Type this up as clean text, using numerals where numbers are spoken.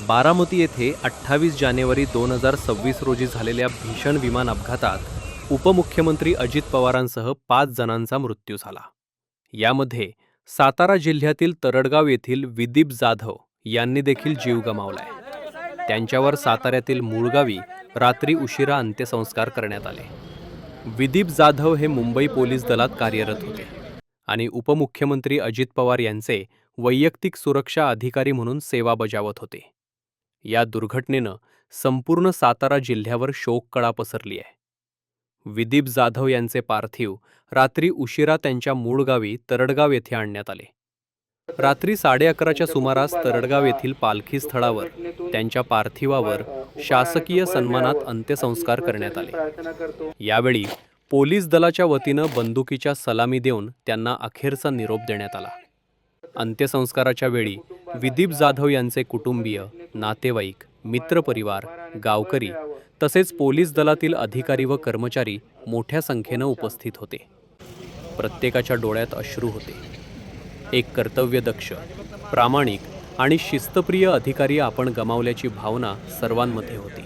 बारामती येथे 28 जानेवारी 2026 रोजी झालेल्या भीषण विमान अपघातात उपमुख्यमंत्री अजित पवारांसह 5 जणांचा मृत्यू झाला. यामध्ये सातारा जिल्ह्यातील तरडगाव येथील विदीप जाधव यांनी देखील जीव गमावलाय. त्यांच्यावर साताऱ्यातील मूळगावी रात्री उशिरा अंत्यसंस्कार करण्यात आले. विदीप जाधव हे मुंबई पोलीस दलात कार्यरत होते आणि उपमुख्यमंत्री अजित पवार यांचे वैयक्तिक सुरक्षा अधिकारी म्हणून सेवा बजावत होते. या दुर्घटनेनं संपूर्ण सातारा जिल्ह्यावर शोककळा पसरली आहे. विदीप जाधव यांचे पार्थिव रात्री उशिरा त्यांच्या मूळ गावी तरडगाव येथे आणण्यात आले. रात्री 11:30च्या सुमारास तरडगाव येथील पालखी स्थळावर त्यांच्या पार्थिवावर शासकीय सन्मानात अंत्यसंस्कार करण्यात आले. यावेळी पोलीस दलाच्या वतीनं बंदुकीच्या सलामी देऊन त्यांना अखेरचा निरोप देण्यात आला. अंत्यसंस्काराच्या वेळी विदीप जाधव यांचे कुटुंबीय, नातेवाईक, मित्रपरिवार, गावकरी तसेच पोलीस दलातील अधिकारी व कर्मचारी मोठ्या संख्येनं उपस्थित होते. प्रत्येकाच्या डोळ्यात अश्रू होते. एक कर्तव्यदक्ष, प्रामाणिक आणि शिस्तप्रिय अधिकारी आपण गमावल्याची भावना सर्वांमध्ये होती.